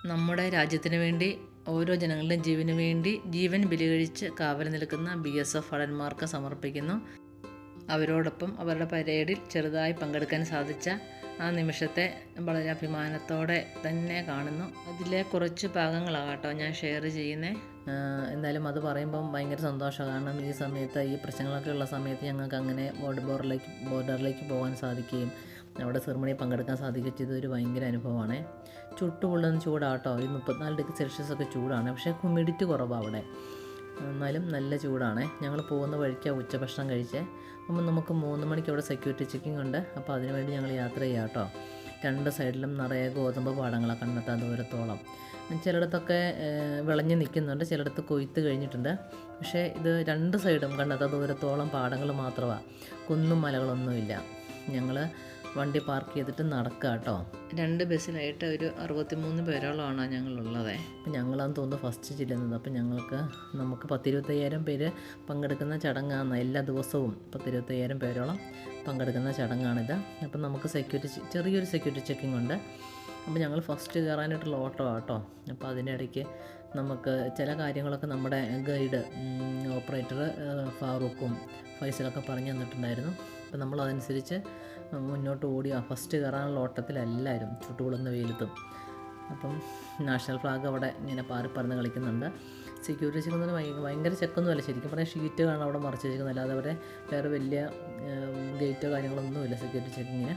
നമ്മുടെ രാജ്യത്തിന് വേണ്ടി ഓരോ ജനങ്ങളുടെയും ജീവന് വേണ്ടി ജീവൻ ബലികഴിച്ച് കാവൽ നിൽക്കുന്ന BSF ഭടന്മാർക്ക് സമർപ്പിക്കുന്നു. അവരോടൊപ്പം അവരുടെ പരേഡിൽ ചെറുതായി പങ്കെടുക്കാൻ സാധിച്ച ആ നിമിഷത്തെ വളരെ അഭിമാനത്തോടെ തന്നെ കാണുന്നു. അതിലെ കുറച്ച് ഭാഗങ്ങളാകട്ടോ ഞാൻ ഷെയർ ചെയ്യുന്നത്. എന്തായാലും അത് പറയുമ്പം ഭയങ്കര സന്തോഷമാണ്. കാരണം ഈ സമയത്ത് ഈ പ്രശ്നങ്ങളൊക്കെ ഉള്ള സമയത്ത് ഞങ്ങൾക്ക് അങ്ങനെ ബോർഡറിലേക്ക് പോകാൻ സാധിക്കുകയും അവിടെ സെറിമണി പങ്കെടുക്കാൻ സാധിക്കുകയും ചെയ്തൊരു ഭയങ്കര അനുഭവമാണ്. ചുട്ടുപൊള്ളുന്ന ചൂടാട്ടോ, ഈ 34 ഡിഗ്രി സെൽഷ്യസ് ഒക്കെ ചൂടാണ്. പക്ഷേ ഹ്യൂമിഡിറ്റി കുറവാണ് അവിടെ, എന്നാലും നല്ല ചൂടാണ്. ഞങ്ങൾ പോകുന്ന വഴിക്ക് ഉച്ചഭക്ഷണം കഴിച്ചേ. അപ്പം നമുക്ക് 3 മണിക്ക് അവിടെ സെക്യൂരിറ്റി ചെക്കിംഗ് ഉണ്ട്. അപ്പോൾ അതിനുവേണ്ടി ഞങ്ങൾ യാത്ര ചെയ്യാം കേട്ടോ. 2 സൈഡിലും നിറയെ ഗോതമ്പ് പാടങ്ങളാണ് കണ്ടെത്താൻ ദൂരത്തോളം. ചിലയിടത്തൊക്കെ വിളഞ്ഞ് നിൽക്കുന്നുണ്ട്, ചിലയിടത്ത് കൊയ്ത്ത് കഴിഞ്ഞിട്ടുണ്ട്. പക്ഷേ ഇത് 2 സൈഡും കണ്ടെത്താൻ ദൂരത്തോളം പാടങ്ങൾ മാത്രമാണ്, കുന്നും മലകളൊന്നുമില്ല. ഞങ്ങൾ വണ്ടി പാർക്ക് ചെയ്തിട്ട് നടക്കുക കേട്ടോ. 2 ബസ്സിലായിട്ട് ഒരു 63 പേരോളമാണ് ഞങ്ങളുള്ളത്. അപ്പം ഞങ്ങളാന്ന് തോന്നുന്നു ഫസ്റ്റ് ചെല്ലുന്നത്. അപ്പം നമുക്ക് 10-25,000 പേര് പങ്കെടുക്കുന്ന ചടങ്ങാണ്. എല്ലാ ദിവസവും 10-25,000 പേരോളം പങ്കെടുക്കുന്ന ചടങ്ങാണിത്. അപ്പം നമുക്ക് ചെറിയൊരു സെക്യൂരിറ്റി ചെക്കിംഗ് ഉണ്ട്. അപ്പോൾ ഞങ്ങൾ ഫസ്റ്റ് കയറാനായിട്ടുള്ള ഓട്ടോ കേട്ടോ. അപ്പോൾ അതിനിടയ്ക്ക് നമുക്ക് ചില കാര്യങ്ങളൊക്കെ നമ്മുടെ ഗൈഡ് ഓപ്പറേറ്റർ ഫാറൂഖും ഫൈസലൊക്കെ പറഞ്ഞു തന്നിട്ടുണ്ടായിരുന്നു. അപ്പം നമ്മളതനുസരിച്ച് മുന്നോട്ട് ഓടി ഫസ്റ്റ് കയറാനുള്ള ഓട്ടത്തിലെല്ലാവരും ചുട്ടുപൊള്ളുന്ന വെയിലത്തും. അപ്പം നാഷണൽ ഫ്ലാഗ് അവിടെ ഇങ്ങനെ പാറിപ്പറന്ന് കളിക്കുന്നുണ്ട്. സെക്യൂരിറ്റി ചെക്കുന്നത് ഭയങ്കര ചെക്കൊന്നുമല്ല, ശരിക്കും പറഞ്ഞാൽ ഷീറ്റ് കാണാൻ അവിടെ മറച്ച് വെച്ചിരിക്കുന്നത്, അല്ലാതെ അവിടെ വേറെ വലിയ ഗേറ്റോ കാര്യങ്ങളൊന്നുമില്ല സെക്യൂരിറ്റി ചെക്കിങ്ങിന്.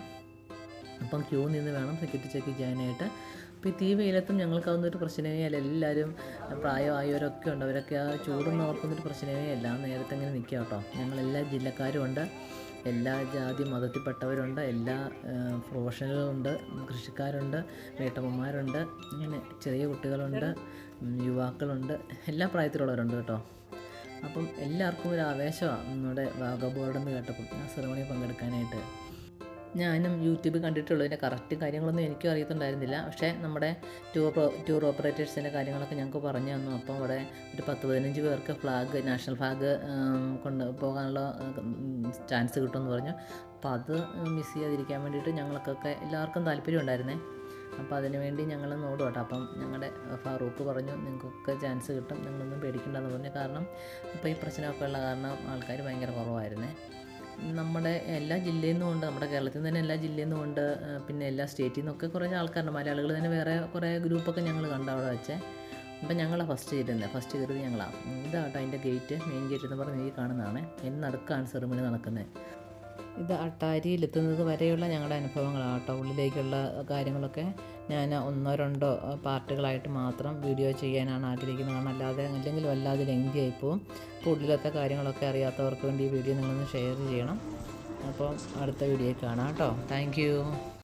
അപ്പം ക്യൂ നിന്ന് വേണം സെക്യൂരിറ്റി ചെക്ക് ചെയ്യാനായിട്ട്. അപ്പോൾ ഈ തീ വെയിലത്തും ഞങ്ങൾക്കതൊന്നൊരു പ്രശ്നമേ അല്ല. എല്ലാവരും പ്രായമായവരൊക്കെ ഉണ്ട്, അവരൊക്കെ ആ ചൂടൊന്നും അവർക്കൊന്നൊരു പ്രശ്നമേ അല്ല. നേരത്തെ ഇങ്ങനെ നിൽക്കുക കേട്ടോ. ഞങ്ങളെല്ലാ ജില്ലക്കാരും ഉണ്ട്, എല്ലാ ജാതി മതത്തിൽപ്പെട്ടവരുണ്ട്, എല്ലാ പ്രൊഫഷണലുകളുണ്ട്, കൃഷിക്കാരുണ്ട്, വീട്ടമ്മമാരുണ്ട്, അങ്ങനെ ചെറിയ കുട്ടികളുണ്ട്, യുവാക്കളുണ്ട്, എല്ലാ പ്രായത്തിലുള്ളവരുണ്ട് കേട്ടോ. അപ്പം എല്ലാവർക്കും ഒരു ആവേശമാണ് നമ്മുടെ വാഗ ബോർഡെന്ന് കേട്ടപ്പം ആ സെറിമണി പങ്കെടുക്കാനായിട്ട്. ഞാനും യൂട്യൂബിൽ കണ്ടിട്ടുള്ളതിൻ്റെ കറക്റ്റ് കാര്യങ്ങളൊന്നും എനിക്കും അറിയത്തുണ്ടായിരുന്നില്ല. പക്ഷേ നമ്മുടെ ടൂർ ഓപ്പറേറ്റേഴ്സിൻ്റെ കാര്യങ്ങളൊക്കെ ഞങ്ങൾക്ക് പറഞ്ഞു തന്നു. അപ്പോൾ അവിടെ ഒരു 10-15 പേർക്ക് നാഷണൽ ഫ്ലാഗ് കൊണ്ട് പോകാനുള്ള ചാൻസ് കിട്ടുമെന്ന് പറഞ്ഞു. അപ്പോൾ അത് മിസ് ചെയ്യാതിരിക്കാൻ വേണ്ടിയിട്ട് ഞങ്ങൾക്കൊക്കെ എല്ലാവർക്കും താല്പര്യം ഉണ്ടായിരുന്നേ. അപ്പോൾ അതിനുവേണ്ടി ഞങ്ങൾ നോടും കേട്ടോ. അപ്പം ഞങ്ങളുടെ ഫാറൂഖ് പറഞ്ഞു നിങ്ങൾക്കൊക്കെ ചാൻസ് കിട്ടും, നിങ്ങളൊന്നും പേടിക്കണ്ടെന്ന് പറഞ്ഞു. കാരണം ഇപ്പോൾ ഈ പ്രശ്നമൊക്കെ ഉള്ള കാരണം ആൾക്കാർ ഭയങ്കര കുറവായിരുന്നേ. നമ്മുടെ എല്ലാ ജില്ലയിൽ നിന്നും ഉണ്ട്, നമ്മുടെ കേരളത്തിൽ നിന്ന് തന്നെ എല്ലാ ജില്ലയിൽ നിന്നും ഉണ്ട്, പിന്നെ എല്ലാ സ്റ്റേറ്റിൽ നിന്നൊക്കെ കുറേ ആൾക്കാരുണ്ട്. മലയാളികൾ തന്നെ വേറെ കുറേ ഗ്രൂപ്പൊക്കെ ഞങ്ങൾ കണ്ടു അവിടെ വെച്ചേ. അപ്പം ഞങ്ങളാണ് ഫസ്റ്റ് കയറിയത് ഞങ്ങളാണ്. ഇതാട്ടോ അതിൻ്റെ ഗേറ്റ്, മെയിൻ ഗേറ്റ് എന്ന് പറഞ്ഞ് ഈ കാണുന്നതാണ്. അതിന് നടുക്കാണ് സെറിമണി നടക്കുന്നത്. ഇത് അട്ടാരിയിലെത്തുന്നത് വരെയുള്ള ഞങ്ങളുടെ അനുഭവങ്ങളാണ് കേട്ടോ. ഉള്ളിലേക്കുള്ള കാര്യങ്ങളൊക്കെ ഞാൻ 1-2 പാർട്ടുകളായിട്ട് മാത്രം വീഡിയോ ചെയ്യാനാണ് ആഗ്രഹിക്കുന്നത്. കാരണം അല്ലെങ്കിൽ വല്ലാതെ ലെങ്തി ആയിപ്പോവും. അപ്പോൾ ഉള്ളിലത്തെ കാര്യങ്ങളൊക്കെ അറിയാത്തവർക്ക് വേണ്ടി ഈ വീഡിയോ നിങ്ങളൊന്ന് ഷെയർ ചെയ്യണം. അപ്പോൾ അടുത്ത വീഡിയോയിൽ കാണാം കേട്ടോ. Thank you.